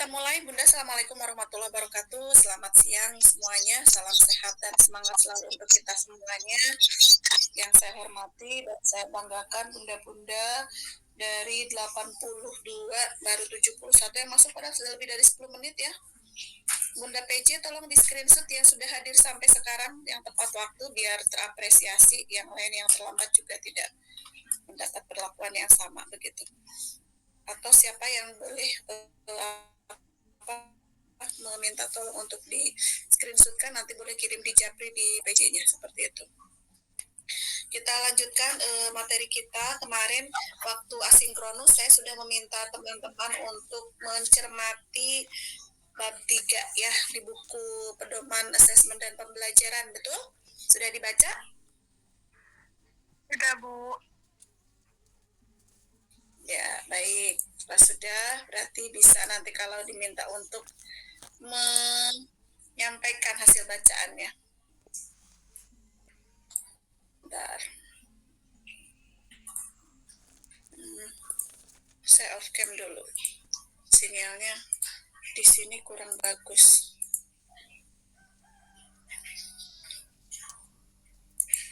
Kita mulai, Bunda. Assalamualaikum warahmatullahi wabarakatuh. Selamat siang semuanya. Salam sehat dan semangat selalu untuk kita semuanya. Yang saya hormati dan saya banggakan Bunda-Bunda dari 82 baru 71 yang masuk pada sudah lebih dari 10 menit ya. Bunda PJ tolong di screenshot yang sudah hadir sampai sekarang yang tepat waktu biar terapresiasi, yang lain yang terlambat juga tidak mendapat perlakuan yang sama begitu. Atau siapa yang boleh meminta tolong untuk di screenshotkan, nanti boleh kirim di Japri di PJ-nya seperti itu. Kita lanjutkan materi kita. Kemarin waktu asinkronus saya sudah meminta teman-teman untuk mencermati bab 3 ya di buku pedoman asesmen dan pembelajaran, betul? Sudah dibaca? Sudah, Bu. Ya, baik. Kalau sudah, berarti bisa nanti kalau diminta untuk menyampaikan hasil bacaannya. Bentar. Saya off cam dulu. Sinyalnya di sini kurang bagus.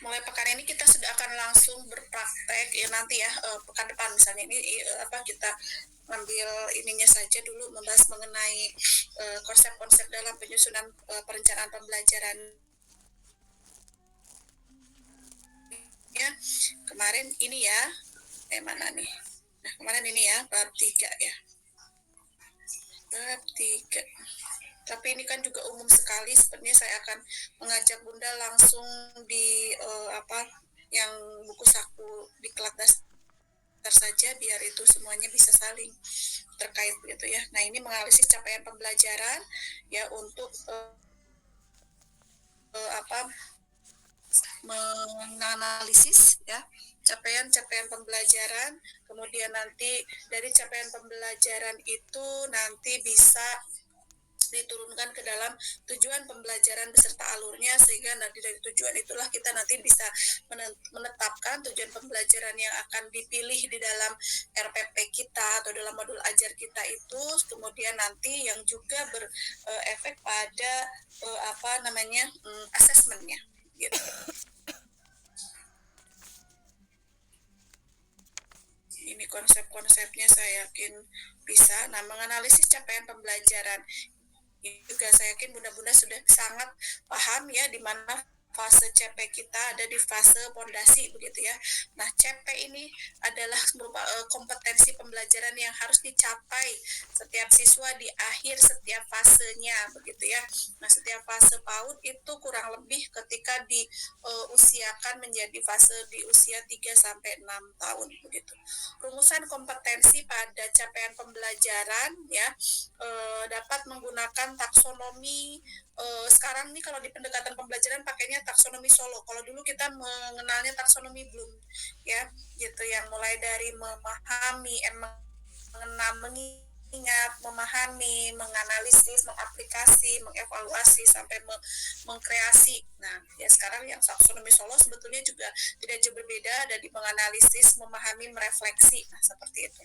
Mulai pekan ini kita sudah akan langsung berpraktek ya nanti ya pekan depan misalnya ini kita ngambil ininya saja dulu, membahas mengenai konsep-konsep dalam penyusunan perencanaan pembelajaran ya. Kemarin ini ya mana nih, nah kemarin ini ya bab 3 ya, bab 3. Tapi ini kan juga umum sekali, sepertinya saya akan mengajak Bunda langsung di yang buku saku di kelas dasar saja, biar itu semuanya bisa saling terkait gitu ya. Nah ini menganalisis capaian pembelajaran ya untuk menganalisis ya capaian pembelajaran, kemudian nanti dari capaian pembelajaran itu nanti bisa diturunkan ke dalam tujuan pembelajaran beserta alurnya, sehingga nanti dari tujuan itulah kita nanti bisa menetapkan tujuan pembelajaran yang akan dipilih di dalam RPP kita atau dalam modul ajar kita itu, kemudian nanti yang juga berefek pada asesmennya gitu. Ini konsep-konsepnya saya yakin bisa. Nah, menganalisis capaian pembelajaran juga saya yakin bunda-bunda sudah sangat paham ya, di mana fase CP kita ada di fase pondasi begitu ya. Nah, CP ini adalah kompetensi pembelajaran yang harus dicapai setiap siswa di akhir setiap fasenya begitu ya. Nah, setiap fase PAUD itu kurang lebih ketika diusiakan menjadi fase di usia 3 sampai 6 tahun begitu. Rumusan kompetensi pada capaian pembelajaran ya dapat menggunakan taksonomi. Sekarang nih kalau di pendekatan pembelajaran pakainya taksonomi Solo. Kalau dulu kita mengenalnya taksonomi Bloom ya, gitu, yang mulai dari memahami, mengenal, mengingat, memahami, menganalisis, mengaplikasi, mengevaluasi sampai mengkreasi. Nah, ya sekarang yang taksonomi Solo sebetulnya juga tidak jauh berbeda, ada di menganalisis, memahami, merefleksi. Nah, seperti itu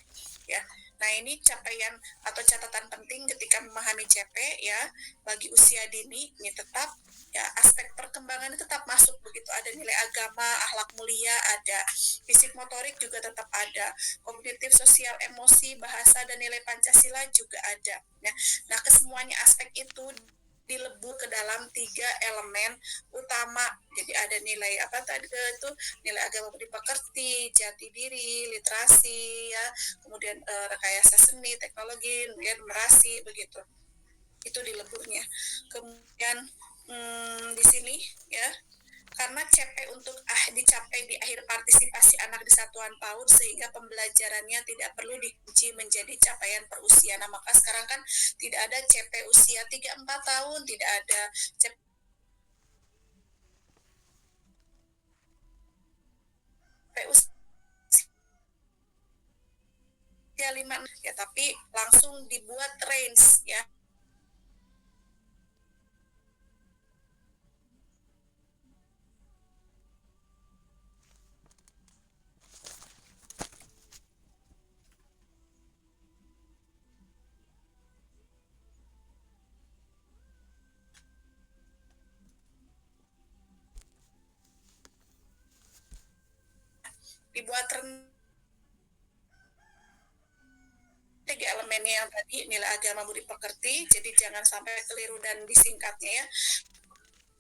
ya. Nah, ini capaian atau catatan penting ketika memahami CP ya bagi usia dini. Ini tetap ya, aspek perkembangan tetap masuk begitu. Ada nilai agama, akhlak mulia, ada fisik motorik juga tetap ada, kognitif, sosial, emosi, bahasa, dan nilai Pancasila juga ada ya. Nah, kesemuanya aspek itu dilebur ke dalam 3 elemen utama. Jadi ada nilai itu nilai agama budi pekerti, jati diri, literasi ya, kemudian rekayasa seni, teknologi, kemudian numerasi begitu. Itu dileburnya. Kemudian di sini ya, karena CP untuk dicapai di akhir partisipasi anak di satuan PAUD, sehingga pembelajarannya tidak perlu dikunci menjadi capaian per usia. Nah, maka sekarang kan tidak ada CP usia 3-4 tahun, tidak ada CP usia 5 ya, tapi langsung dibuat range ya. dibuat tiga elemennya yang tadi, nilai agama budi pekerti, jadi jangan sampai keliru dan disingkatnya ya.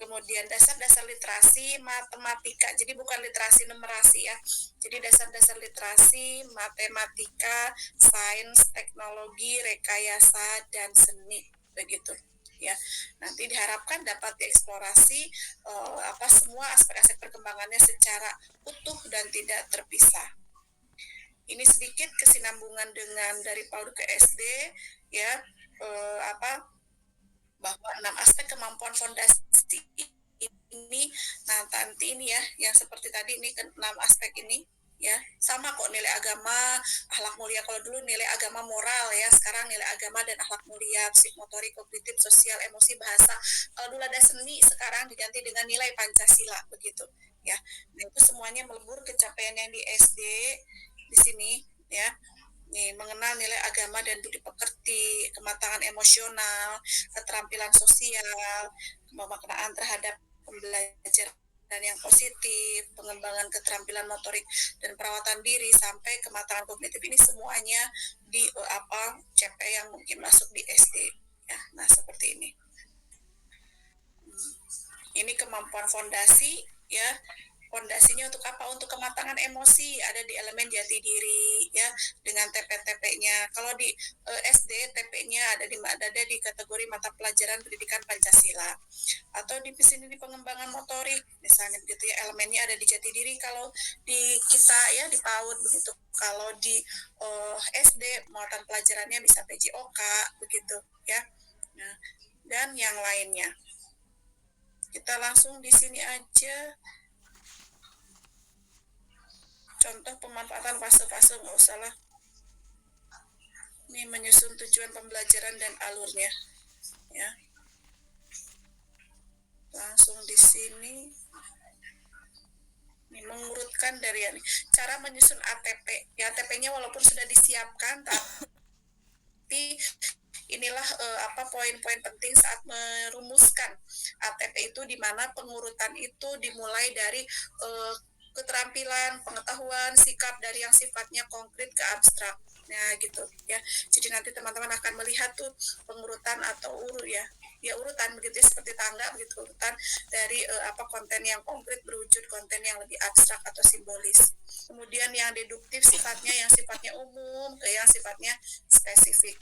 Kemudian dasar-dasar literasi matematika, jadi bukan literasi numerasi ya, jadi dasar-dasar literasi matematika, sains, teknologi, rekayasa, dan seni, begitu ya. Nanti diharapkan dapat dieksplorasi semua aspek-aspek perkembangannya secara utuh dan tidak terpisah. Ini sedikit kesinambungan dengan dari PAUD ke SD ya, bahwa 6 aspek kemampuan fondasi ini, nah nanti ini ya, yang seperti tadi ini 6 aspek ini ya, sama kok nilai agama, akhlak mulia. Kalau dulu nilai agama moral ya, sekarang nilai agama dan akhlak mulia, psikomotorik, kognitif, sosial, emosi, bahasa. Kalau dulu ada seni, sekarang diganti dengan nilai Pancasila, begitu ya. Nah, itu semuanya melebur pencapaian yang di SD di sini ya. Nih, mengenal nilai agama dan budi pekerti, kematangan emosional, keterampilan sosial, pemaknaan terhadap pembelajaran yang positif, pengembangan keterampilan motorik dan perawatan diri, sampai kematangan kognitif. Ini semuanya di CP yang mungkin masuk di SD ya. Nah, seperti ini. Ini kemampuan fondasi ya. Fondasinya untuk apa? Untuk kematangan emosi, ada di elemen jati diri ya, dengan TP-TP-nya. Kalau di SD, TP-nya ada di kategori mata pelajaran pendidikan Pancasila. Atau di sini di pengembangan motorik, misalnya begitu ya, elemennya ada di jati diri kalau di kita ya, di PAUD begitu. Kalau di SD, muatan pelajarannya bisa PJOK begitu ya. Nah, dan yang lainnya. Kita langsung di sini aja. Contoh pemanfaatan fase-fase, nggak usah lah. Ini menyusun tujuan pembelajaran dan alurnya ya. Langsung di sini. Ini mengurutkan dari ini. Cara menyusun ATP. Ya, ATP-nya walaupun sudah disiapkan, tapi inilah poin-poin penting saat merumuskan ATP itu, di mana pengurutan itu dimulai dari keterampilan, pengetahuan, sikap dari yang sifatnya konkret ke abstrak. Nah, gitu ya. Jadi nanti teman-teman akan melihat tuh pengurutan atau urutan begitu ya, seperti tangga begitu, urutan dari konten yang konkret berwujud konten yang lebih abstrak atau simbolis. Kemudian yang deduktif yang sifatnya umum ke yang sifatnya spesifik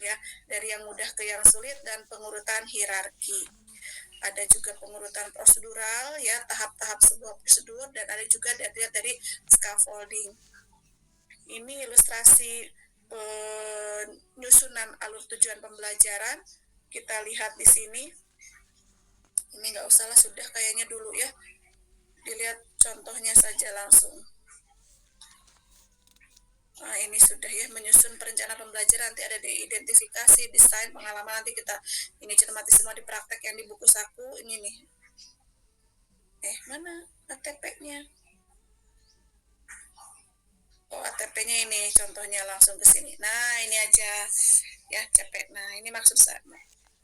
ya, dari yang mudah ke yang sulit, dan pengurutan hierarki. Ada juga pengurutan prosedural ya, tahap-tahap sebuah prosedur, dan ada juga dari scaffolding. Ini ilustrasi penyusunan alur tujuan pembelajaran. Kita lihat di sini. Ini nggak usah lah, sudah kayaknya dulu ya. Dilihat contohnya saja langsung. Nah, ini sudah ya, menyusun perencanaan pembelajaran. Nanti ada di identifikasi, desain, pengalaman. Nanti kita ini cermati semua di praktek yang di buku saku. Ini nih. Mana ATP-nya? Oh, ATP-nya ini contohnya langsung ke sini. Nah, ini aja ya, CP. Nah, ini maksud saya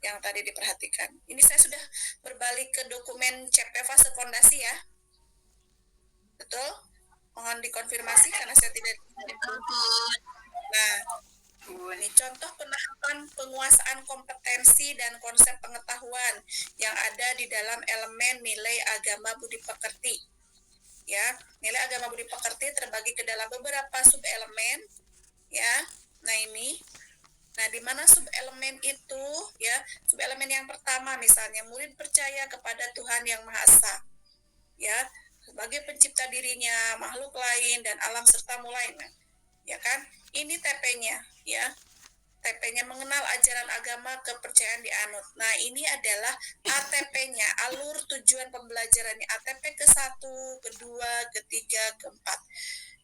yang tadi diperhatikan. Ini saya sudah berbalik ke dokumen CP fase fondasi ya. Betul? Mohon dikonfirmasi karena saya tidak. Nah, ini contoh penahapan penguasaan kompetensi dan konsep pengetahuan yang ada di dalam elemen nilai agama budi pekerti. Ya, nilai agama budi pekerti terbagi ke dalam beberapa subelemen ya. Nah, ini. Nah, di mana subelemen itu ya, subelemen yang pertama misalnya murid percaya kepada Tuhan Yang Maha Esa. Ya, sebagai pencipta dirinya, makhluk lain, dan alam serta mulainya. Ya kan? Ini TP-nya ya. TP-nya mengenal ajaran agama kepercayaan dianut. Nah, ini adalah ATP-nya, alur tujuan pembelajarannya. ATP ke-1, ke-2, ke-3, ke-4.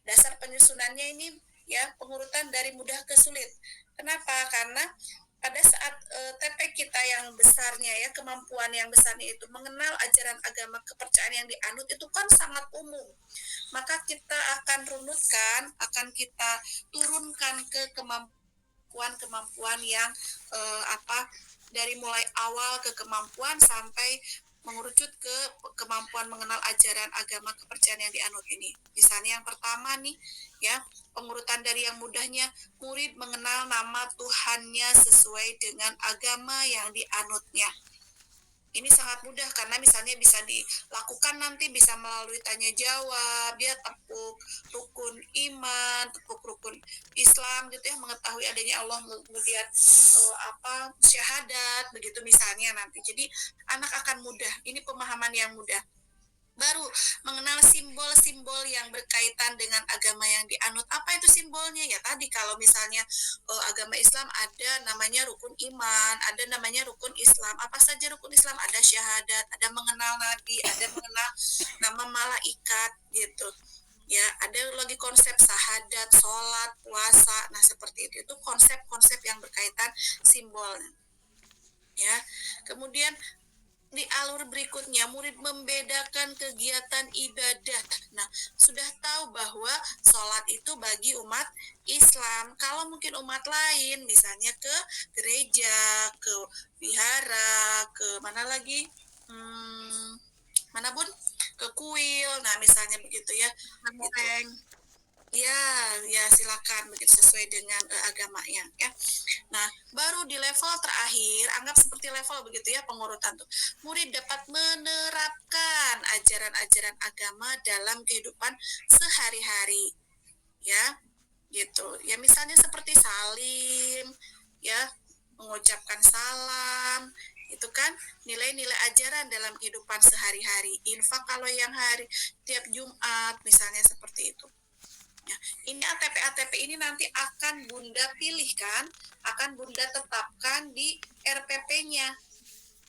Dasar penyusunannya ini ya, pengurutan dari mudah ke sulit. Kenapa? Karena pada saat TP kita yang besarnya ya, kemampuan yang besarnya itu mengenal ajaran agama kepercayaan yang dianut itu kan sangat umum. Maka kita akan runutkan, akan kita turunkan ke kemampuan yang dari mulai awal ke kemampuan sampai mengerucut ke kemampuan mengenal ajaran agama kepercayaan yang dianut ini. Misalnya yang pertama nih, ya, pengurutan dari yang mudahnya, murid mengenal nama Tuhannya sesuai dengan agama yang dianutnya. Ini sangat mudah karena misalnya bisa dilakukan nanti bisa melalui tanya jawab, dia tepuk rukun iman, tepuk rukun Islam gitu ya, mengetahui adanya Allah, kemudian syahadat begitu misalnya nanti. Jadi anak akan mudah. Ini pemahaman yang mudah. Baru mengenal simbol-simbol yang berkaitan dengan agama yang dianut. Apa itu simbolnya? Ya tadi kalau misalnya agama Islam ada namanya rukun iman, ada namanya rukun Islam. Apa saja rukun Islam? Ada syahadat, ada mengenal Nabi, ada mengenal nama malaikat gitu. Ya, ada lagi konsep syahadat, sholat, puasa. Nah, seperti itu konsep-konsep yang berkaitan simbol. Ya. Kemudian di alur berikutnya, murid membedakan kegiatan ibadah. Nah, sudah tahu bahwa sholat itu bagi umat Islam. Kalau mungkin umat lain, misalnya ke gereja, ke vihara, ke mana lagi? Mana bun? Ke kuil. Nah, misalnya begitu ya. Ya, silakan begitu sesuai dengan agamanya ya. Nah, baru di level terakhir, anggap seperti level begitu ya pengurutan tuh. Murid dapat menerapkan ajaran-ajaran agama dalam kehidupan sehari-hari. Ya, gitu. Ya misalnya seperti salim, ya, mengucapkan salam, itu kan nilai-nilai ajaran dalam kehidupan sehari-hari. Infak kalau yang hari tiap Jumat misalnya seperti itu. Ya, ini ATP ini nanti akan Bunda pilihkan, akan Bunda tetapkan di RPP-nya.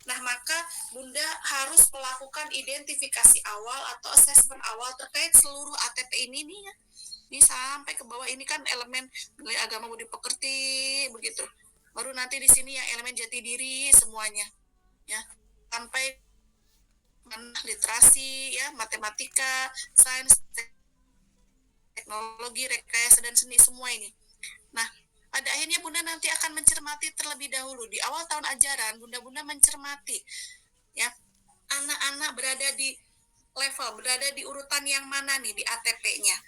Nah, maka Bunda harus melakukan identifikasi awal atau assessment awal terkait seluruh ATP ini nih ya. Ini sampai ke bawah ini kan elemen nilai agama budi pekerti begitu. Baru nanti di sini yang elemen jati diri semuanya. Ya. Sampai literasi ya, matematika, sains, teknologi, rekayasa, dan seni semua ini. Nah, pada akhirnya Bunda nanti akan mencermati terlebih dahulu. Di awal tahun ajaran, Bunda mencermati. Ya, anak-anak berada di level, berada di urutan yang mana nih di ATP-nya.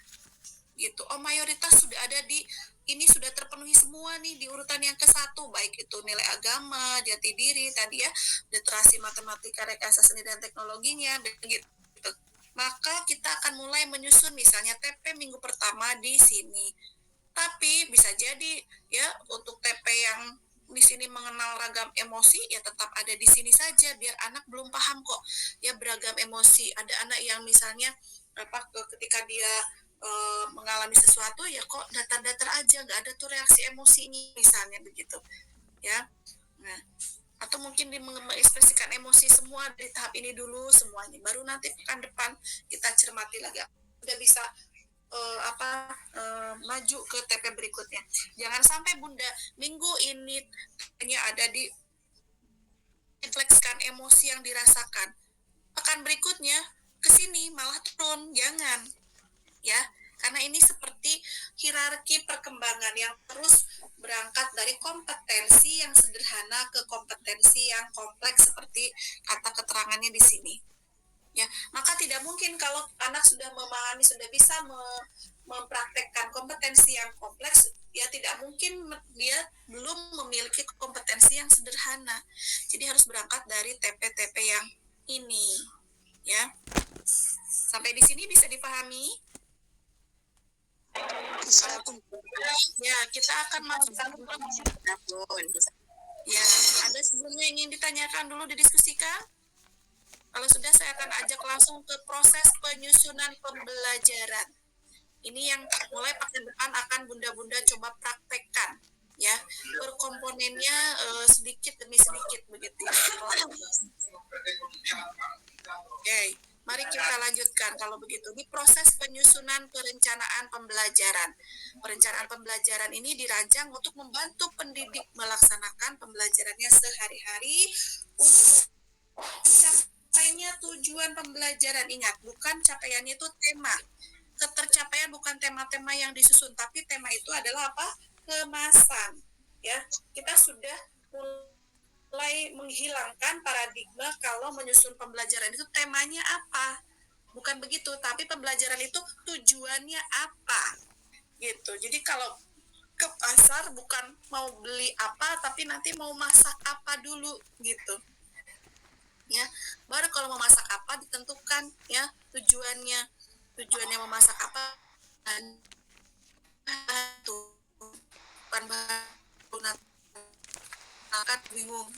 Gitu. Oh, mayoritas sudah ada di, ini sudah terpenuhi semua nih di urutan yang ke-1, baik itu nilai agama, jati diri, tadi ya, literasi, matematika, rekayasa, seni, dan teknologinya, begitu. Maka kita akan mulai menyusun misalnya TP minggu pertama di sini. Tapi bisa jadi ya untuk TP yang di sini mengenal ragam emosi ya tetap ada di sini saja biar anak belum paham kok ya beragam emosi. Ada anak yang misalnya ketika dia mengalami sesuatu ya kok datar-datar aja, nggak ada tuh reaksi emosinya misalnya begitu ya. Nah, atau mungkin mengekspresikan emosi semua di tahap ini dulu semuanya, baru nanti pekan depan kita cermati lagi udah bisa maju ke TP berikutnya. Jangan sampai Bunda minggu ini hanya ada di reflekskan emosi yang dirasakan, pekan berikutnya ke sini malah turun, jangan ya. Karena ini seperti hierarki perkembangan yang terus berangkat dari kompetensi yang sederhana ke kompetensi yang kompleks seperti kata keterangannya di sini. Ya, maka tidak mungkin kalau anak sudah memahami, sudah bisa mempraktekkan kompetensi yang kompleks, ya tidak mungkin dia belum memiliki kompetensi yang sederhana. Jadi harus berangkat dari TP-TP yang ini, ya. Sampai di sini bisa dipahami? Ya, kita akan masuk ya, ada sebelumnya ingin ditanyakan dulu, didiskusikan? Kalau sudah, saya akan ajak langsung ke proses penyusunan pembelajaran. Ini yang mulai pekan depan akan Bunda-Bunda coba praktekkan, ya. Berkomponennya sedikit demi sedikit begitu. Oke. Mari kita lanjutkan kalau begitu. Di proses penyusunan perencanaan pembelajaran. Perencanaan pembelajaran ini dirancang untuk membantu pendidik melaksanakan pembelajarannya sehari-hari untuk mencapainya tujuan pembelajaran. Ingat, bukan capaiannya itu tema. Ketercapaian bukan tema-tema yang disusun, tapi tema itu adalah apa? Kemasan. Ya, kita sudah mulai menghilangkan paradigma kalau menyusun pembelajaran itu temanya apa. Bukan begitu, tapi pembelajaran itu tujuannya apa. Gitu. Jadi kalau ke pasar bukan mau beli apa, tapi nanti mau masak apa dulu gitu. Ya, baru kalau mau masak apa ditentukan ya tujuannya. Tujuannya mau masak apa dan itu bukan bahan akan bingung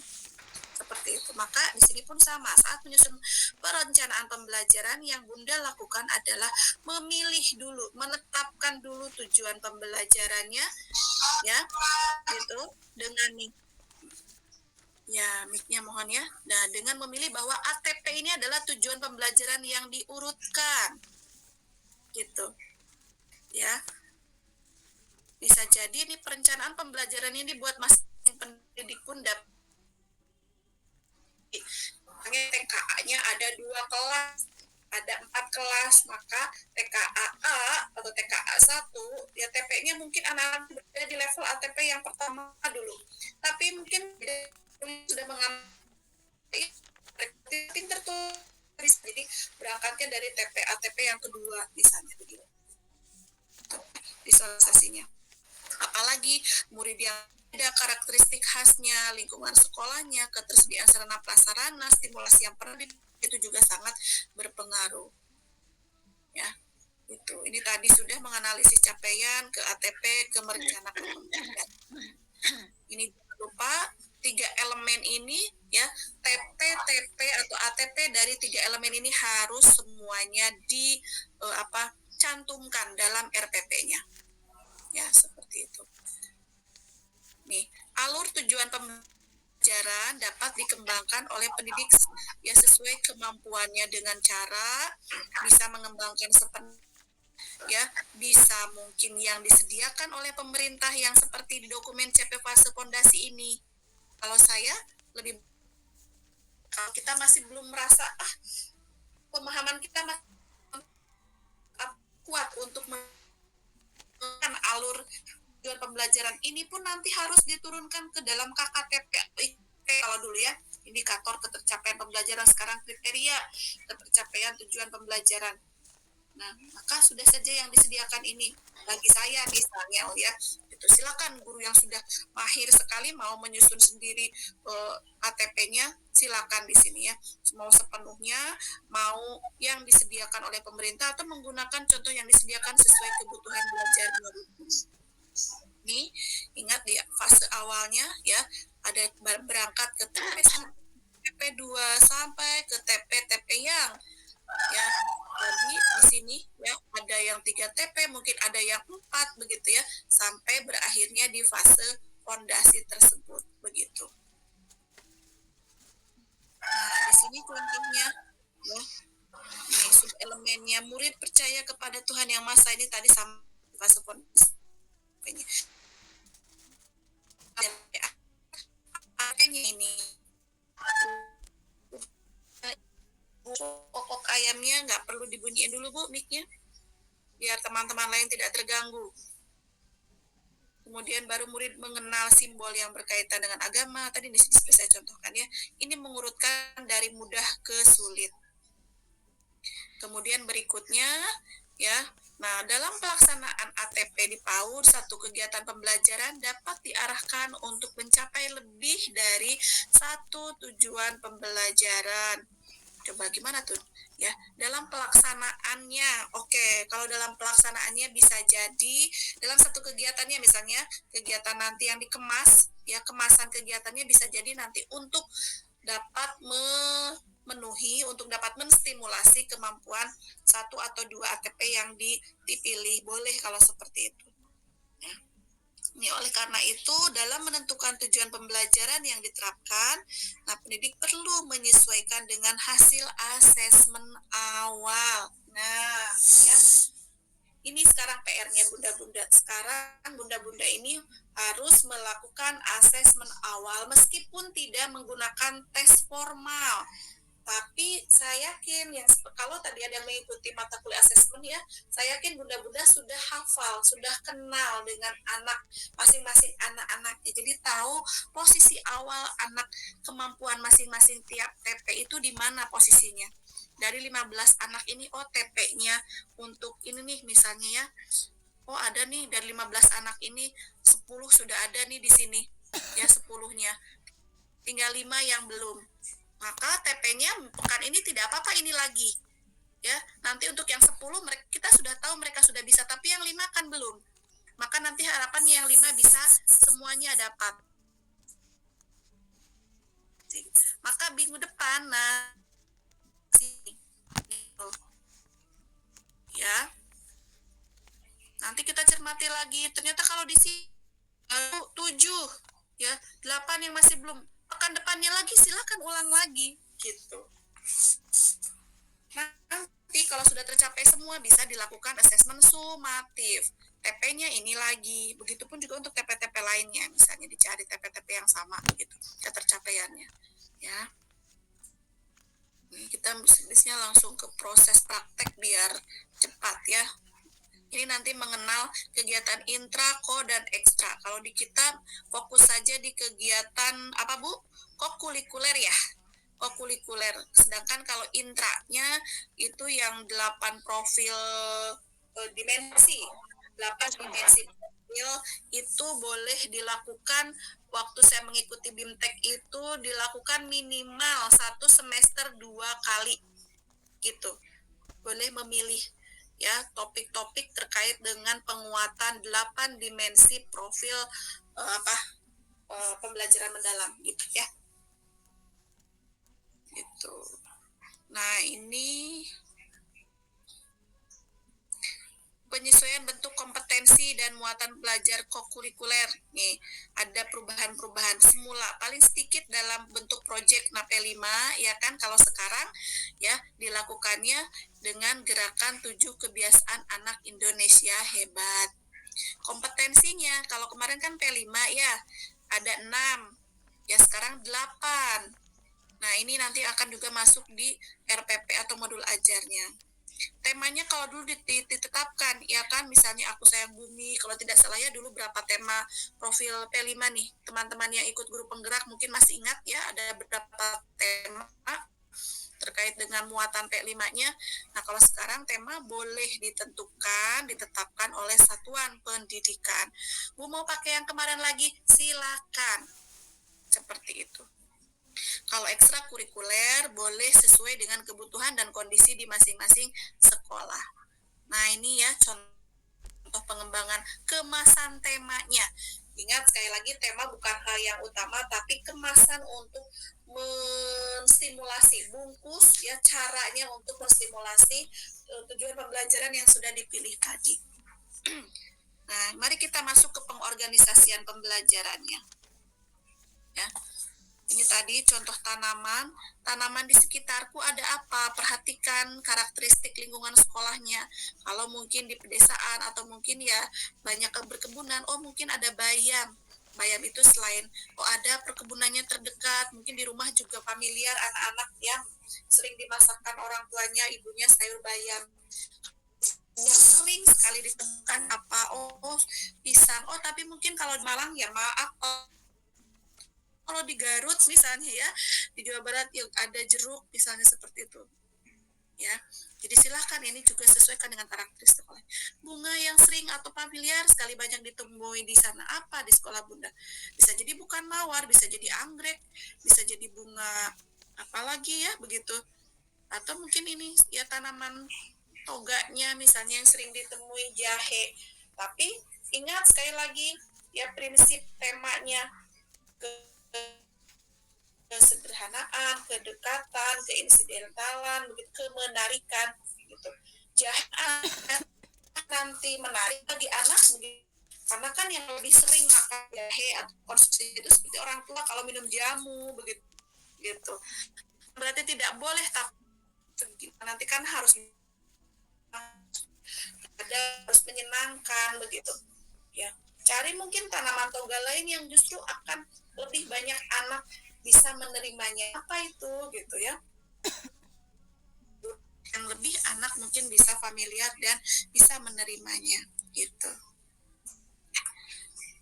seperti itu. Maka di sini pun sama, saat menyusun perencanaan pembelajaran yang Bunda lakukan adalah memilih dulu, menetapkan dulu tujuan pembelajarannya ya, gitu, dengan ya mic-nya mohon ya. Nah, dengan memilih bahwa ATP ini adalah tujuan pembelajaran yang diurutkan. Gitu. Ya. Bisa jadi ini perencanaan pembelajaran ini buat mas pendidik pun dapat TKA-nya ada 2 kelas, ada 4 kelas, maka TKA A atau TKA 1 ya TP-nya mungkin anak-anak berada di level ATP yang pertama dulu. Tapi mungkin sudah mengambil pinter tuh, jadi berangkatnya dari TP ATP yang kedua misalnya begitu visualisasinya. Apalagi murid yang ada karakteristik khasnya, lingkungan sekolahnya, ketersediaan sarana prasarana, stimulasi yang pernah itu juga sangat berpengaruh. Ya, itu. Ini tadi sudah menganalisis capaian ke ATP, ke merencanakan pembelajaran. Ini jangan lupa 3 elemen ini ya, TP, TP atau ATP dari 3 elemen ini harus semuanya cantumkan dalam RPP-nya. Ya, seperti itu. Nih, alur tujuan pembelajaran dapat dikembangkan oleh pendidik ya sesuai kemampuannya dengan cara bisa mengembangkan ya bisa mungkin yang disediakan oleh pemerintah yang seperti di dokumen CP fase fondasi ini. Kalau saya lebih kalau kita masih belum merasa pemahaman kita masih kuat untuk menentukan alur tujuan pembelajaran ini pun nanti harus diturunkan ke dalam KKTP kalau dulu ya, indikator ketercapaian pembelajaran, sekarang kriteria ketercapaian tujuan pembelajaran. Nah, maka sudah saja yang disediakan ini bagi saya misalnya itu silakan guru yang sudah mahir sekali mau menyusun sendiri ATP-nya silakan di sini ya, mau sepenuhnya mau yang disediakan oleh pemerintah atau menggunakan contoh yang disediakan sesuai kebutuhan belajar ini. Ingat di fase awalnya ya ada berangkat ke TP 2 sampai ke TP yang ya tadi di sini ya ada yang 3 TP, mungkin ada yang 4 begitu ya, sampai berakhirnya di fase fondasi tersebut begitu. Nah, di sini contohnya ya. Ini sub elemennya murid percaya kepada Tuhan Yang Maha Esa ini tadi sama fase fondasi. Makanya ini kokok ayamnya nggak perlu dibunyiin dulu Bu mic-nya biar teman-teman lain tidak terganggu. Kemudian baru murid mengenal simbol yang berkaitan dengan agama. Tadi di sini saya contohkan ya. Ini mengurutkan dari mudah ke sulit. Kemudian berikutnya ya. Nah, dalam pelaksanaan ATP di PAUD, satu kegiatan pembelajaran dapat diarahkan untuk mencapai lebih dari satu tujuan pembelajaran. Coba gimana tuh ya dalam pelaksanaannya. Oke, kalau dalam pelaksanaannya bisa jadi dalam satu kegiatannya, misalnya kegiatan nanti yang dikemas ya, kemasan kegiatannya bisa jadi nanti untuk dapat memenuhi, untuk dapat menstimulasi kemampuan 1 atau 2 ATP yang dipilih, boleh kalau seperti itu ya. Ini oleh karena itu dalam menentukan tujuan pembelajaran yang diterapkan, nah pendidik perlu menyesuaikan dengan hasil asesmen awal. Nah, ya. Ini sekarang PR-nya bunda-bunda. Sekarang bunda-bunda ini harus melakukan asesmen awal meskipun tidak menggunakan tes formal. Tapi saya yakin yang kalau tadi ada yang mengikuti mata kuliah asesmen ya ya, saya yakin bunda-bunda sudah hafal, sudah kenal dengan anak masing-masing anak-anaknya. Jadi tahu posisi awal anak, kemampuan masing-masing tiap TP itu di mana posisinya. Dari 15 anak ini, oh TP-nya untuk ini nih misalnya ya, oh ada nih dari 15 anak ini 10 sudah ada nih di sini ya, 10-nya tinggal 5 yang belum, maka TP-nya pekan ini tidak apa-apa, ini lagi ya, nanti untuk yang 10 kita sudah tahu mereka sudah bisa, tapi yang 5 kan belum, maka nanti harapannya yang 5 bisa semuanya dapat. Maka minggu depan ya nanti kita cermati lagi, ternyata kalau di sini 7 ya, 8 yang masih belum, pekan depannya lagi silakan ulang lagi gitu. Nanti kalau sudah tercapai semua bisa dilakukan asesmen sumatif, TP-nya ini lagi, begitupun juga untuk TP-TP lainnya, misalnya dicari TP-TP yang sama gitu ketercapaiannya ya. Ini kita bisnisnya langsung ke proses praktek biar cepat ya. Ini nanti mengenal kegiatan intra, ko, dan ekstra. Kalau di kita fokus saja di kegiatan apa Bu? Kokulikuler ya. Kokulikuler. Sedangkan kalau intranya itu yang 8 profil dimensi. 8 dimensi profil itu boleh dilakukan waktu saya mengikuti BIMTEK itu dilakukan minimal 1 semester 2 kali gitu. Boleh memilih ya topik-topik terkait dengan penguatan 8 dimensi profil pembelajaran mendalam gitu ya. Gitu. Nah, ini penyesuaian bentuk kompetensi dan muatan belajar kokurikuler. Nih, ada perubahan-perubahan semula paling sedikit dalam bentuk proyek NAP 5 ya kan, kalau sekarang ya dilakukannya dengan gerakan 7 kebiasaan anak Indonesia hebat. Kompetensinya kalau kemarin kan P5 ya, ada 6. Ya sekarang 8. Nah, ini nanti akan juga masuk di RPP atau modul ajarnya. Temanya kalau dulu ditetapkan ya kan, misalnya aku sayang bumi, kalau tidak salah ya dulu berapa tema profil P5 nih, teman-teman yang ikut guru penggerak mungkin masih ingat ya, ada beberapa tema terkait dengan muatan P5-nya. Nah, kalau sekarang tema boleh ditetapkan oleh satuan pendidikan. Bu mau pakai yang kemarin lagi, silakan. Seperti itu. Kalau ekstrakurikuler boleh sesuai dengan kebutuhan dan kondisi di masing-masing sekolah. Nah, ini ya contoh pengembangan kemasan temanya. Ingat sekali lagi, tema bukan hal yang utama, tapi kemasan untuk menstimulasi, bungkus ya caranya untuk menstimulasi tujuan pembelajaran yang sudah dipilih tadi. Nah, mari kita masuk ke pengorganisasian pembelajarannya. Ya. Ini tadi contoh tanaman di sekitarku ada apa, perhatikan karakteristik lingkungan sekolahnya. Kalau mungkin di pedesaan atau mungkin ya banyak berkebunan, oh mungkin ada bayam itu selain, oh ada perkebunannya terdekat, mungkin di rumah juga familiar anak-anak yang sering dimasakkan orang tuanya, ibunya sayur bayam. Yang sering sekali ditemukan apa, oh pisang, oh tapi mungkin kalau di Malang ya maaf, kalau di Garut misalnya ya, di Jawa Barat yang ada jeruk misalnya seperti itu ya. Jadi silahkan, ini juga sesuaikan dengan karakteristik sekolah. Bunga yang sering atau familiar sekali banyak ditemui di sana apa di sekolah Bunda? Bisa jadi bukan mawar, bisa jadi anggrek, bisa jadi bunga apalagi ya begitu. Atau mungkin ini ya tanaman toganya misalnya yang sering ditemui jahe. Tapi ingat sekali lagi ya prinsip temanya, kesederhanaan, kedekatan, keinsidentalan, begitu, kemenarikan gitu. Jangan nanti menarik bagi anak begitu. Karena kan yang lebih sering makan jahe atau konsumsi itu seperti orang tua kalau minum jamu begitu gitu. Berarti tidak boleh, tapi nanti kan harus menyenangkan begitu ya. Cari mungkin tanaman toga lain yang justru akan lebih banyak anak bisa menerimanya. Apa itu gitu ya? yang lebih anak mungkin bisa familiar dan bisa menerimanya gitu.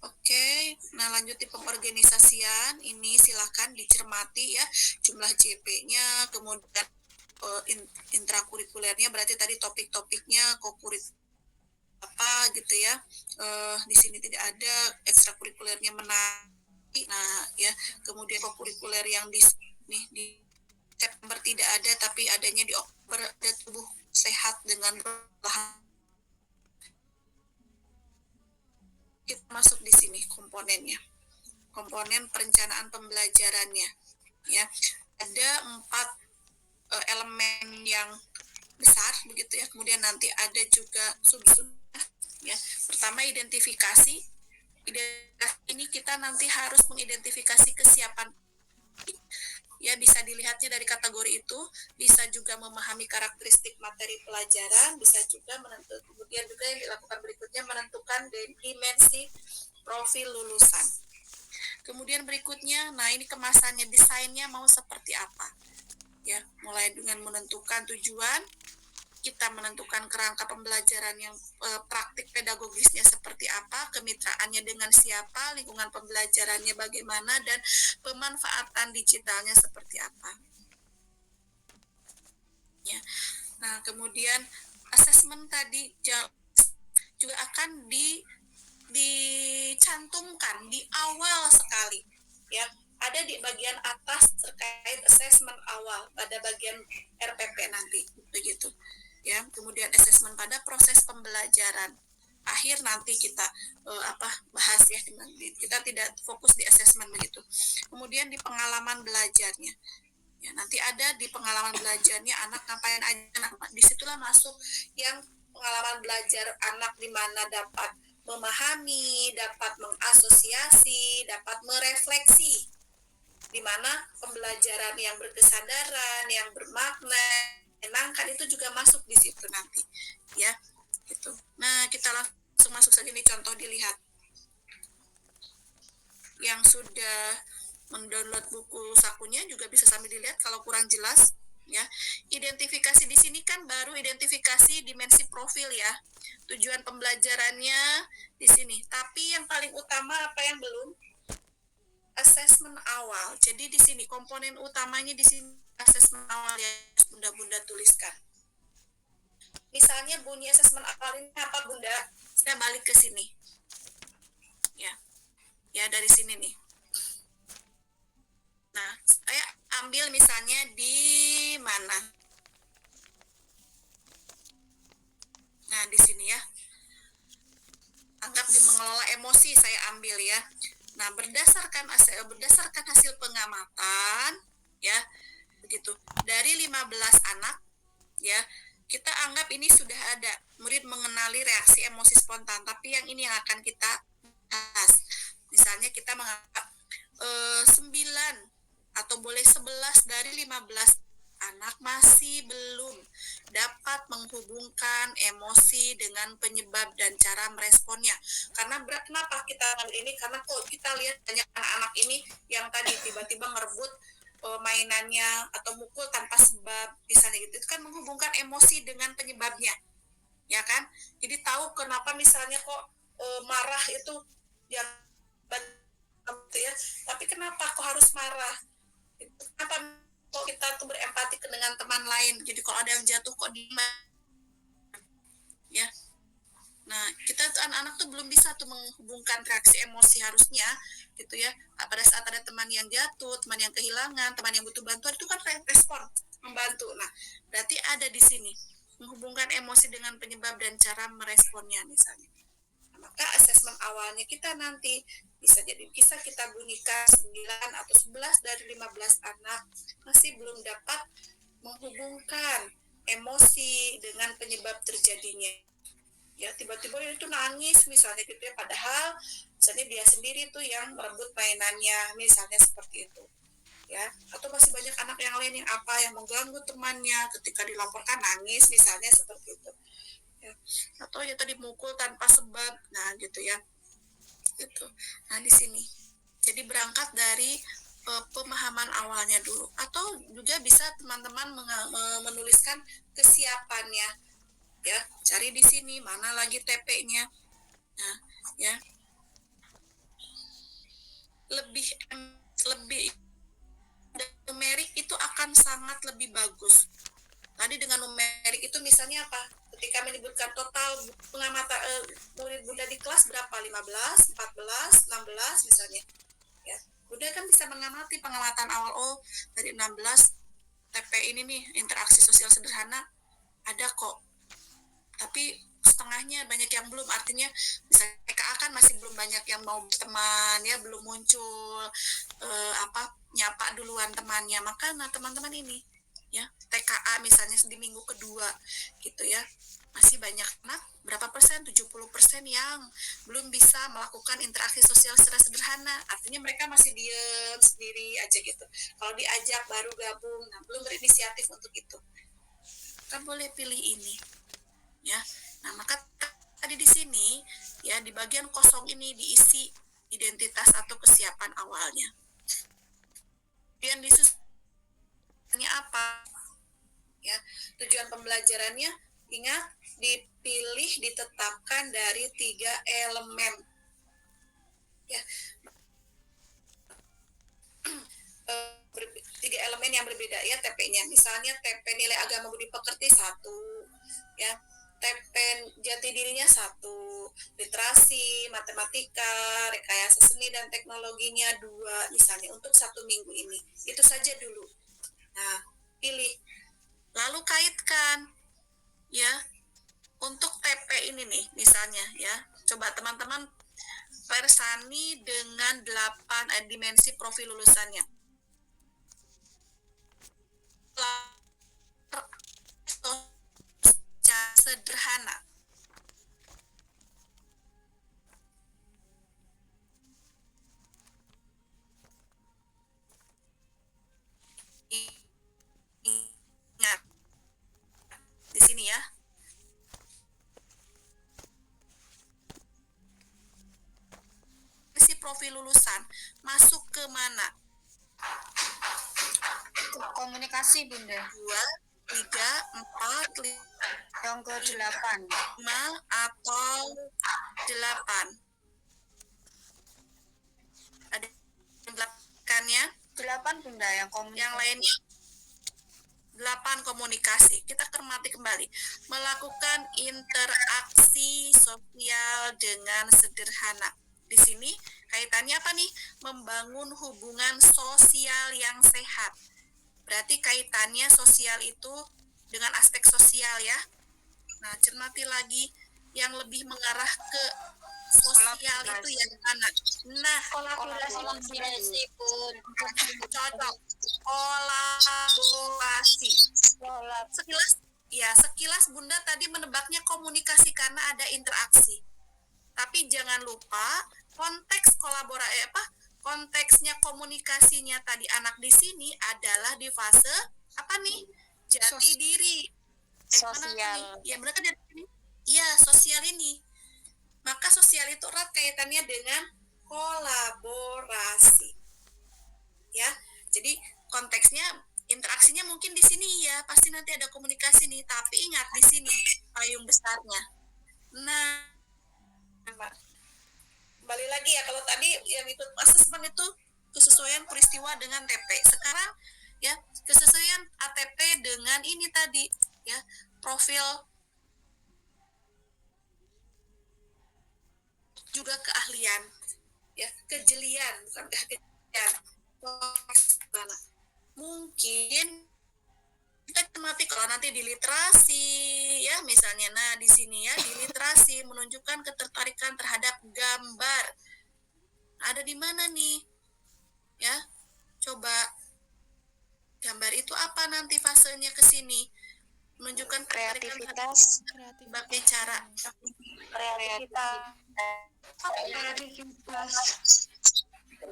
Oke, nah lanjut di pengorganisasian ini silakan dicermati ya jumlah JP-nya, kemudian intrakurikulernya berarti tadi topik-topiknya, kokurikuler apa gitu ya. Di sini tidak ada ekstrakurikulernya menarik. Nah ya, kemudian kokurikuler yang di September tidak ada, tapi adanya di Oktober ada tubuh sehat dengan perlahan. Kita masuk di sini komponennya, komponen perencanaan pembelajarannya ya. Ada 4 elemen yang besar begitu ya, kemudian nanti ada juga sub-sub ya. Pertama identifikasi ini kita nanti harus mengidentifikasi kesiapan ya, bisa dilihatnya dari kategori itu, bisa juga memahami karakteristik materi pelajaran, bisa juga menentukan, kemudian juga yang dilakukan berikutnya menentukan dimensi profil lulusan. Kemudian berikutnya, nah ini kemasannya, desainnya mau seperti apa ya, mulai dengan menentukan tujuan, kita menentukan kerangka pembelajaran yang praktik pedagogisnya seperti apa, kemitraannya dengan siapa, lingkungan pembelajarannya bagaimana, dan pemanfaatan digitalnya seperti apa. Ya. Nah, kemudian asesmen tadi juga akan dicantumkan di awal sekali, ya. Ada di bagian atas terkait asesmen awal pada bagian RPP nanti, begitu. Ya, kemudian asesmen pada proses pembelajaran akhir nanti kita bahas ya, kita tidak fokus di asesmen begitu. Kemudian di pengalaman belajarnya ya, nanti ada di pengalaman belajarnya anak ngapain aja, nah, disitulah masuk yang pengalaman belajar anak di mana dapat memahami, dapat mengasosiasi, dapat merefleksi, di mana pembelajaran yang berkesadaran, yang bermakna, menyenangkan itu juga masuk di situ nanti ya gitu. Nah kita langsung masuk saja nih, contoh dilihat yang sudah mendownload buku sakunya juga bisa sambil dilihat kalau kurang jelas ya. Identifikasi di sini kan baru identifikasi dimensi profil ya, tujuan pembelajarannya di sini, tapi yang paling utama apa yang belum, asesmen awal. Jadi di sini komponen utamanya di sini asesmen awal yang Bunda tuliskan. Misalnya bunyi asesmen awal ini apa Bunda? Saya balik ke sini. Ya dari sini nih. Nah, saya ambil misalnya di mana? Nah, di sini ya. Anggap di mengelola emosi saya ambil ya. Nah, berdasarkan hasil pengamatan ya, begitu. Dari 15 anak ya, kita anggap ini sudah ada murid mengenali reaksi emosi spontan, tapi yang ini yang akan kita bahas. Misalnya kita menganggap 9 atau boleh 11 dari 15 anak masih belum dapat menghubungkan emosi dengan penyebab dan cara meresponnya. Karena kenapa kita ambil ini? Karena kok kita lihat banyak anak-anak ini yang tadi tiba-tiba ngerebut mainannya atau mukul tanpa sebab, misalnya gitu. Itu kan menghubungkan emosi dengan penyebabnya, ya kan? Jadi tahu kenapa misalnya kok marah itu yang ya, tapi kenapa kok harus marah? Kenapa kok kita tuh berempati dengan teman lain? Jadi kalau ada yang jatuh kok diem ya. Nah, kita tuh anak-anak tuh belum bisa tuh menghubungkan reaksi emosi harusnya gitu ya. Pada saat ada teman yang jatuh, teman yang kehilangan, teman yang butuh bantuan, itu kan respon membantu. Nah, berarti ada di sini menghubungkan emosi dengan penyebab dan cara meresponnya misalnya. Nah, maka asesmen awalnya kita nanti bisa kita bunyikan 9 atau 11 dari 15 anak masih belum dapat menghubungkan emosi dengan penyebab terjadinya. Ya, tiba-tiba itu nangis misalnya gitu ya, padahal misalnya dia sendiri tuh yang merebut mainannya, misalnya seperti itu. Ya, atau masih banyak anak yang lain yang mengganggu temannya, ketika dilaporkan nangis misalnya seperti itu. Ya. Atau ya tadi mukul tanpa sebab, nah gitu ya. Gitu. Nah di sini, jadi berangkat dari pemahaman awalnya dulu, atau juga bisa teman-teman menuliskan kesiapannya, ya, cari di sini mana lagi TP-nya. Nah, ya, lebih numerik itu akan sangat lebih bagus. Tadi dengan numerik itu misalnya apa? Ketika menyebutkan total pengamatan murid Bunda di kelas berapa? 15, 14, 16 misalnya. Ya. Bunda kan bisa mengamati pengamatan awal, oh dari 16 TP ini nih, interaksi sosial sederhana ada kok. Tapi setengahnya banyak yang belum, artinya misalnya TKA kan masih belum banyak yang mau berteman, ya belum muncul nyapa duluan temannya. Maka teman-teman ini ya TKA misalnya di minggu kedua gitu ya, masih banyak anak, berapa persen, 70% yang belum bisa melakukan interaksi sosial secara sederhana, artinya mereka masih diem sendiri aja gitu. Kalau diajak baru gabung, nah belum berinisiatif untuk itu, kan boleh pilih ini ya. Nah maka tadi di sini ya, di bagian kosong ini diisi identitas atau kesiapan awalnya. Kemudian disusunnya apa ya, tujuan pembelajarannya, ingat dipilih, ditetapkan dari 3 elemen ya. 3 elemen yang berbeda ya TP-nya. Misalnya TP nilai agama budi pekerti 1 ya, TP jati dirinya 1, literasi, matematika, rekayasa seni dan teknologinya 2 misalnya, untuk 1 minggu ini. Itu saja dulu. Nah, pilih. Lalu kaitkan ya untuk TP ini nih misalnya ya. Coba teman-teman persani dengan 8 dimensi profil lulusannya. Sederhana. Ingat di sini ya. Si profil lulusan masuk ke mana? Komunikasi Bunda. 2, 3, 4, 5. Yang ke 8. 5 atau 8. Ada yang 8-nya? 8 Bunda yang komunikasi. Yang lainnya 8 komunikasi. Kita cermati kembali. Melakukan interaksi sosial dengan sederhana. Di sini kaitannya apa nih? Membangun hubungan sosial yang sehat. Berarti kaitannya sosial itu dengan aspek sosial ya. Nah, cermati lagi yang lebih mengarah ke sosial itu yang mana? Nah, kolaborasi pun cocok. Kolaborasi. Sekilas Bunda tadi menebaknya komunikasi karena ada interaksi. Tapi jangan lupa konteks konteksnya komunikasinya tadi anak di sini adalah di fase apa nih? Jati diri. Sosial. Ya benar kan? Iya, sosial ini. Maka sosial itu erat kaitannya dengan kolaborasi. Ya. Jadi konteksnya interaksinya mungkin di sini ya, pasti nanti ada komunikasi nih, tapi ingat di sini payung besarnya. Nah, kembali lagi ya, kalau tadi yang ikut asesmen itu kesesuaian peristiwa dengan TP. Sekarang ya, kesesuaian ATP dengan ini tadi ya, profil juga keahlian ya, kejelian, bukan kejelian. Mungkin kita cermati kalau nanti di literasi ya misalnya, nah di sini ya di literasi menunjukkan ketertarikan terhadap gambar. Ada di mana nih? Ya, coba gambar itu apa nanti fasenya ke sini? Menunjukkan kreativitas, berbagai cara.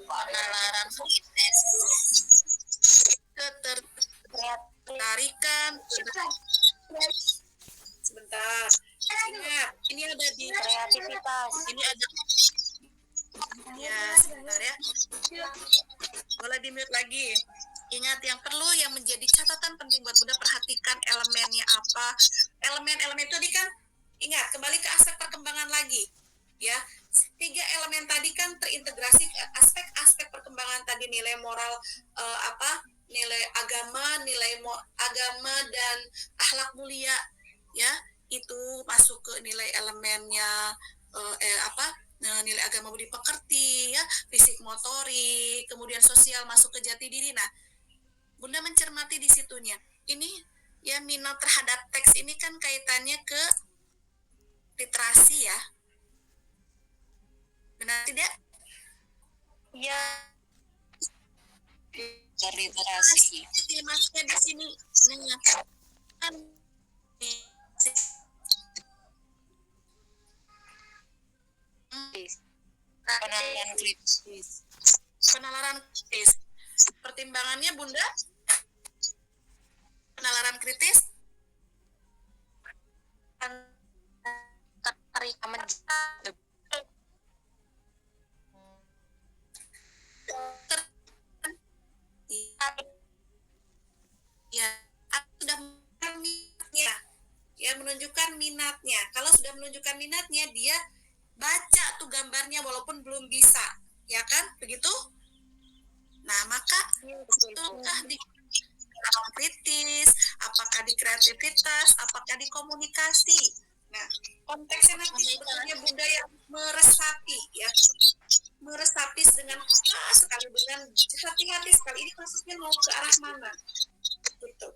Penalaran ketertarikan. Sebentar. Ingat, ini ada di kreativitas. Ini ada Ya, sebentar ya. Boleh di-mute lagi. Ingat yang menjadi catatan penting buat Bunda, perhatikan elemennya apa. Elemen-elemen itu tadi kan, ingat, kembali ke aspek perkembangan lagi. Ya, 3 elemen tadi kan terintegrasi aspek-aspek perkembangan tadi, nilai moral, nilai agama, agama dan akhlak mulia, ya, itu masuk ke nilai elemennya nilai agama budi pekerti, ya, fisik motorik, kemudian sosial masuk ke jati diri. Nah, Bunda mencermati di situnya. Ini ya, minat terhadap teks ini kan kaitannya ke literasi ya. Benar tidak? Ya. Literasi. Masuknya di sini. Penalaran kritis. Pertimbangannya Bunda? Penalaran kritis? Ya, sudah minatnya. Ya, menunjukkan minatnya. Kalau sudah menunjukkan minatnya, dia baca tuh gambarnya walaupun belum bisa. Ya kan? Begitu? Nah, maka betulkah di kritis, apakah di kreativitas, apakah di komunikasi? Nah, konteksnya nanti sebetulnya Bunda yang meresapi, ya, meresapi dengan sekali, dengan hati-hati sekali. Ini kasusnya mau ke arah mana? Gitu.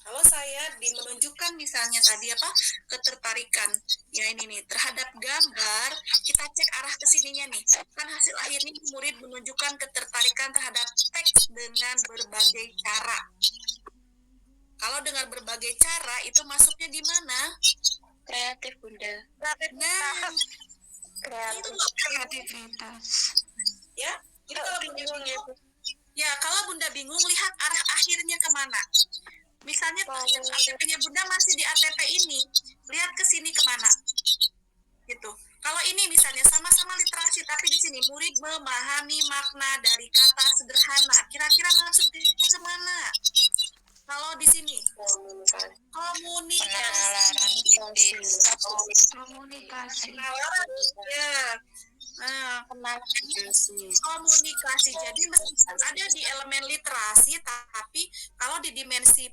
Kalau saya menunjukkan misalnya tadi ketertarikan, ya ini nih, terhadap gambar, kita cek arah kesininya nih. Kan hasil akhirnya murid menunjukkan ketertarikan terhadap teks dengan berbagai cara. Kalau dengan berbagai cara itu masuknya di mana? Kreatif, Bunda. Nah, kreativitas. Ya, jadi kalau Bunda bingung, ya kalau Bunda bingung, lihat arah akhirnya kemana. Misalnya ATP-nya Bunda masih di ATP ini, lihat ke sini kemana, gitu. Kalau ini misalnya sama-sama literasi, tapi di sini murid memahami makna dari kata sederhana, kira-kira maksudnya kemana? Kalau di sini komunikasi, ya. Komunikasi. Jadi meskipun ada di elemen literasi, tapi kalau di dimensi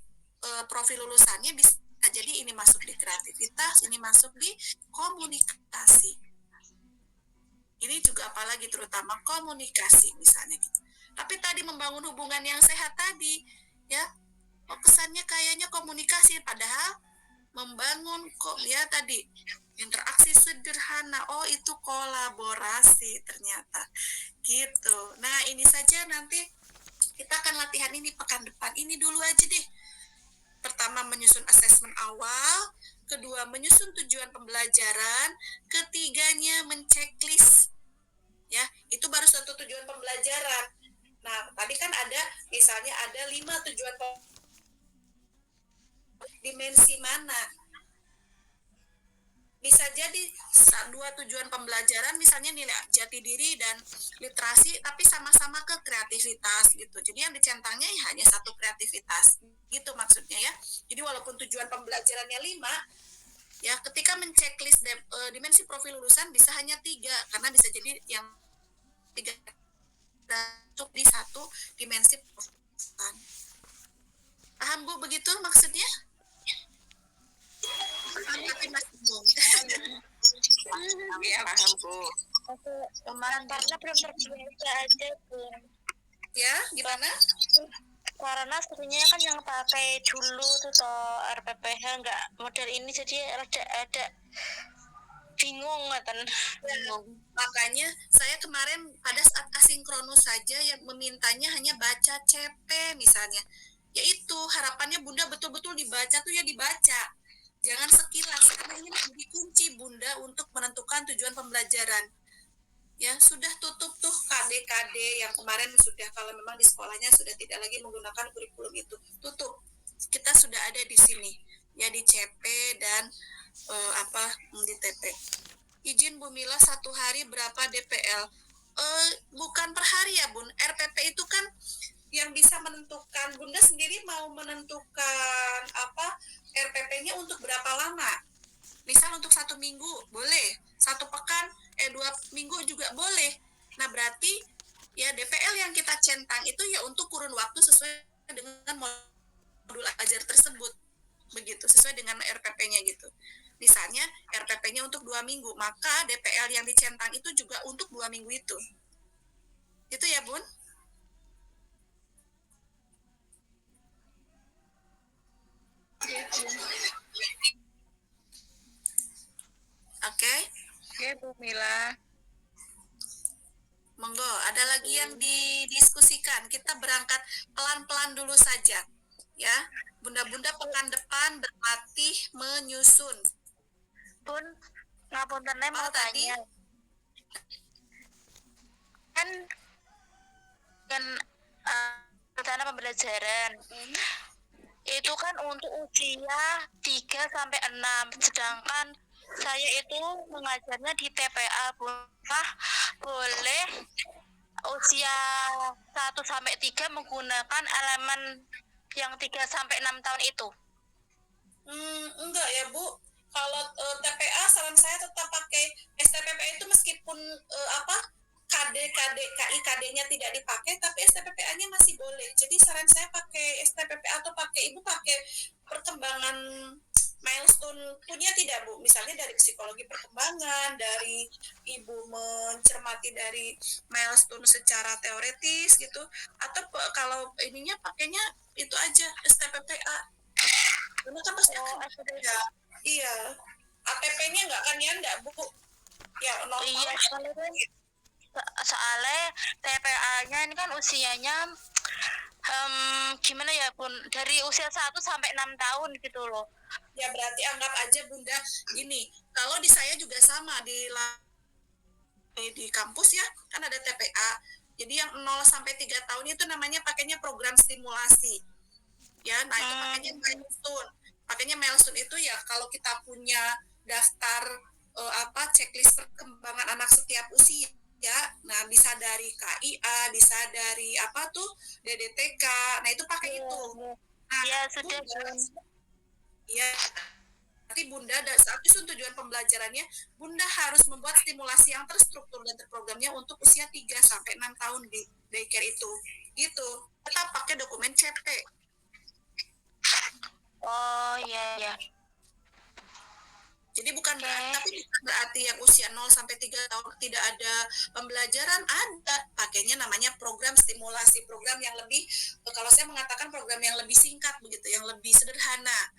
profil lulusannya bisa jadi ini masuk di kreativitas, ini masuk di komunikasi. Ini juga apalagi terutama komunikasi misalnya gitu. Tapi tadi membangun hubungan yang sehat tadi, ya, kesannya kayaknya komunikasi, padahal membangun ya tadi interaksi sederhana. Oh, itu kolaborasi ternyata gitu. Nah, ini saja, nanti kita akan latihan ini pekan depan. Ini dulu aja deh. Pertama, menyusun asesmen awal, kedua, menyusun tujuan pembelajaran, ketiganya menceklis. Ya, itu baru satu tujuan pembelajaran. Nah, tadi kan ada misalnya ada 5 tujuan dimensi mana? Bisa jadi 2 tujuan pembelajaran misalnya nilai jati diri dan literasi, tapi sama-sama ke kreativitas gitu. Jadi yang dicentangnya hanya 1 kreativitas gitu maksudnya ya. Jadi walaupun tujuan pembelajarannya 5, ya ketika menceklis dimensi profil lulusan bisa hanya 3, karena bisa jadi yang 3 masuk di 1 dimensi profil lulusan. Paham Bu begitu maksudnya? Tapi masih belum. Iya, paham Bu. Kemarin karena belum terbiasa aja Bu. Ya, gimana? Karena sebenarnya kan yang pakai dulu tuh RPPH nggak model ini, jadi ada bingung kan. Makanya saya kemarin pada saat asinkronus saja yang memintanya hanya baca CP misalnya. Yaitu harapannya Bunda betul-betul dibaca tuh ya dibaca. Jangan sekilas, karena ini menjadi kunci Bunda untuk menentukan tujuan pembelajaran. Ya, sudah tutup tuh KD-KD yang kemarin sudah, kalau memang di sekolahnya sudah tidak lagi menggunakan kurikulum itu. Tutup. Kita sudah ada di sini. Ya, di CP dan di TP. izin Bu Mila 1 hari berapa DPL? Bukan per hari ya Bun, RPP itu kan yang bisa menentukan, Bunda sendiri mau menentukan apa RPP-nya untuk berapa lama? Misal untuk 1 minggu boleh, 1 pekan, 2 minggu juga boleh. Nah berarti ya DPL yang kita centang itu ya untuk kurun waktu sesuai dengan modul ajar tersebut, begitu, sesuai dengan RPP-nya gitu. Misalnya RPP-nya untuk 2 minggu, maka DPL yang dicentang itu juga untuk 2 minggu itu. Itu ya Bun? Oke. Oke, Bu Mila. Monggo, ada lagi yang didiskusikan. Kita berangkat pelan-pelan dulu saja. Ya, Bunda-bunda pekan depan berlatih menyusun. Bun, ngapunten mau tadi? tanya. Kan rencana pembelajaran. Itu kan untuk usia 3 sampai 6, sedangkan saya itu mengajarnya di TPA, boleh usia 1 sampai 3 menggunakan elemen yang 3 sampai 6 tahun itu? Enggak ya Bu. Kalau TPA saran saya tetap pakai STPPA itu, meskipun KD-nya tidak dipakai, tapi STPPA-nya masih boleh. Jadi saran saya pakai STPPA atau pakai Ibu pakai perkembangan milestone punya tidak Bu? Misalnya dari psikologi perkembangan, dari Ibu mencermati dari milestone secara teoretis gitu, atau kalau ininya pakainya itu aja STPPA. Karena kan pasti akan ya, iya. APP-nya nggak kan ya, enggak Bu? Ya, normal. Iya, soalnya TPA-nya ini kan usianya gimana ya Bun, dari usia 1 sampai 6 tahun gitu loh. Ya berarti anggap aja Bunda gini, kalau di saya juga sama di kampus ya, kan ada TPA. Jadi yang 0 sampai 3 tahun itu namanya pakainya program stimulasi. Ya, nah itu pakainya milestone. Pakainya milestone itu ya kalau kita punya daftar checklist perkembangan anak setiap usia ya. Nah, bisa dari KIA, bisa dari DDTK. Nah, itu pakai itu. Nah, ya sudah Bun. Iya. Nanti Bunda saat itu tujuan pembelajarannya, Bunda harus membuat stimulasi yang terstruktur dan terprogramnya untuk usia 3 sampai 6 tahun di daycare itu. Gitu. Tetap pakai dokumen CP. Oh iya. Jadi bukan berarti yang usia 0 sampai 3 tahun tidak ada pembelajaran, ada. Pakainya namanya program stimulasi, program yang lebih, kalau saya mengatakan program yang lebih singkat begitu, yang lebih sederhana.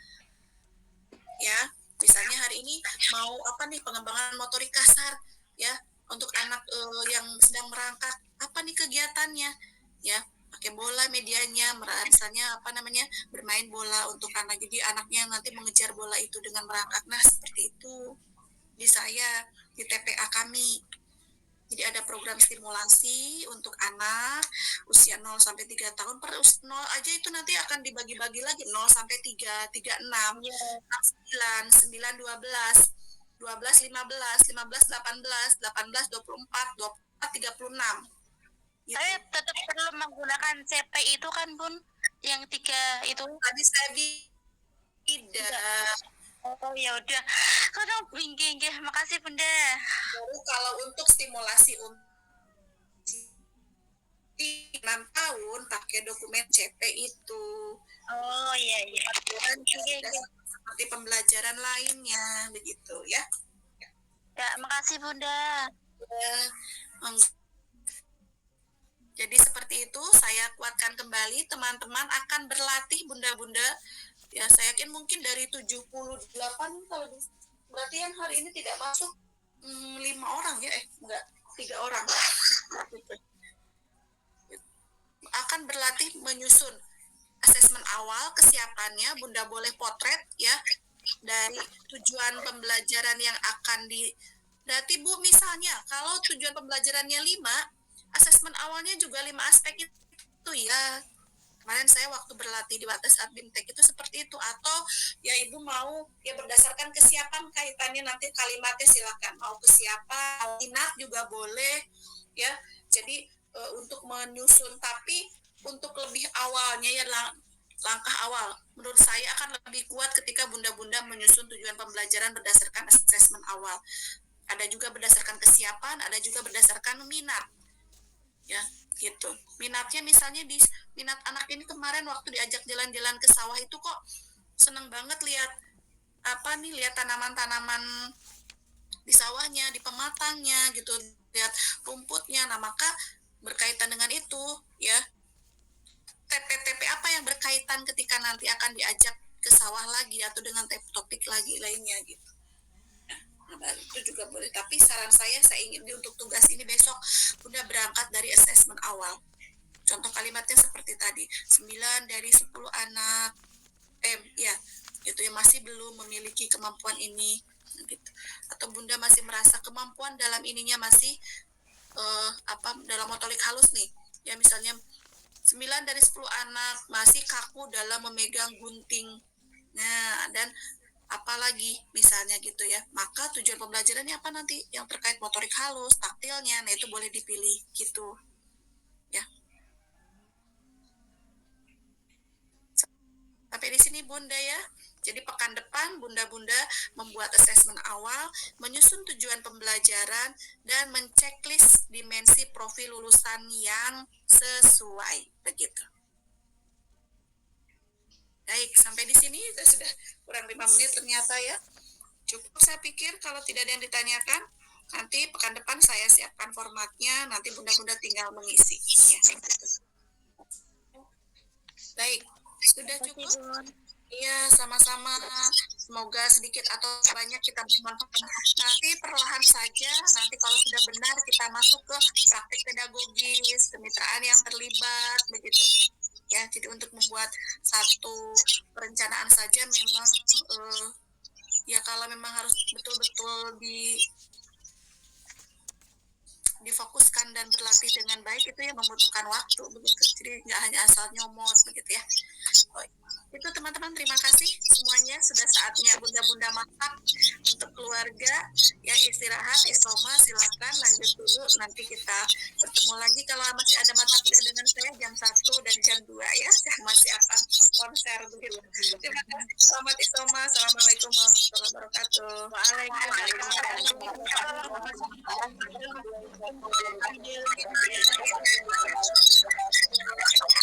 Ya, misalnya hari ini mau pengembangan motorik kasar ya, untuk anak yang sedang merangkak, apa nih kegiatannya? Ya, pakai bola medianya, misalnya bermain bola untuk anak, jadi anaknya nanti mengejar bola itu dengan merangkak. Nah seperti itu di saya, di TPA kami. Jadi ada program stimulasi untuk anak usia 0 sampai 3 tahun. Per 0 aja itu nanti akan dibagi-bagi lagi, 0 sampai 3, 3, 6, 9, 9, 12, 12, 15, 15, 18, 18, 24, 24, 36. Gitu. Tapi tetap perlu menggunakan CP itu kan Bun, yang 3 itu. Tadi saya tidak. Oh ya udah, kadang bingung. Makasih Bunda. Baru kalau untuk stimulasi untuk 6 tahun pakai dokumen CP itu. Oh iya. Seperti pembelajaran lainnya begitu ya. Ya, makasih Bunda. Ya, jadi seperti itu, saya kuatkan kembali, teman-teman akan berlatih Bunda-bunda. Ya, saya yakin mungkin dari 78, kalau berarti yang hari ini tidak masuk 5 orang ya, enggak, 3 orang. Akan berlatih menyusun asesmen awal, kesiapannya, Bunda boleh potret ya, dari tujuan pembelajaran yang akan berarti Bu, misalnya, kalau tujuan pembelajarannya 5, asesmen awalnya juga 5 aspek itu ya. Kemarin saya waktu berlatih di Wates Art Bimtek itu seperti itu. Atau ya ibu mau ya berdasarkan kesiapan kaitannya nanti kalimatnya silakan mau kesiapan, minat juga boleh ya. Jadi untuk menyusun, tapi untuk lebih awalnya ya langkah awal menurut saya akan lebih kuat ketika bunda-bunda menyusun tujuan pembelajaran berdasarkan asesmen awal. Ada juga berdasarkan kesiapan, ada juga berdasarkan minat ya gitu. Minatnya misalnya di minat anak ini kemarin waktu diajak jalan-jalan ke sawah itu kok seneng banget lihat lihat tanaman-tanaman di sawahnya, di pematangnya gitu, lihat rumputnya. Nah maka berkaitan dengan itu ya, TP-TP apa yang berkaitan ketika nanti akan diajak ke sawah lagi atau dengan topik lagi lainnya gitu. Nah, itu juga boleh. Tapi saran saya ingin untuk tugas ini besok Bunda berangkat dari asesmen awal. Contoh kalimatnya seperti tadi, 9 dari 10 anak ya itu yang masih belum memiliki kemampuan ini gitu. Atau Bunda masih merasa kemampuan dalam ininya masih dalam motorik halus nih. Ya misalnya 9 dari 10 anak masih kaku dalam memegang gunting. Nah, dan apalagi misalnya gitu ya, maka tujuan pembelajarannya apa nanti yang terkait motorik halus, taktilnya, nah itu boleh dipilih gitu ya. Sampai di sini Bunda ya. Jadi pekan depan Bunda-Bunda membuat asesmen awal, menyusun tujuan pembelajaran, dan menceklis dimensi profil lulusan yang sesuai begitu. Baik, sampai di sini sudah kurang 5 menit ternyata ya. Cukup saya pikir kalau tidak ada yang ditanyakan. Nanti pekan depan saya siapkan formatnya, nanti Bunda-Bunda tinggal mengisi. Ya, baik, sudah cukup? Iya, sama-sama. Semoga sedikit atau banyak kita bermanfaat. Nanti perlahan saja, nanti kalau sudah benar kita masuk ke praktik pedagogis, kemitraan yang terlibat, begitu. Ya, jadi untuk membuat satu perencanaan saja memang ya kalau memang harus betul-betul difokuskan dan berlatih dengan baik itu ya membutuhkan waktu begitu. Jadi nggak hanya asal nyomot begitu ya. Oh, itu teman-teman, terima kasih semuanya. Sudah saatnya bunda-bunda masak untuk keluarga ya, istirahat, isoma, silakan lanjut dulu. Nanti kita bertemu lagi kalau masih ada mata kuliah dengan saya jam 1 dan jam 2 ya. Masih akan konser begitu. Terima kasih. Selamat isoma. Assalamualaikum warahmatullahi wabarakatuh. Waalaikumsalam.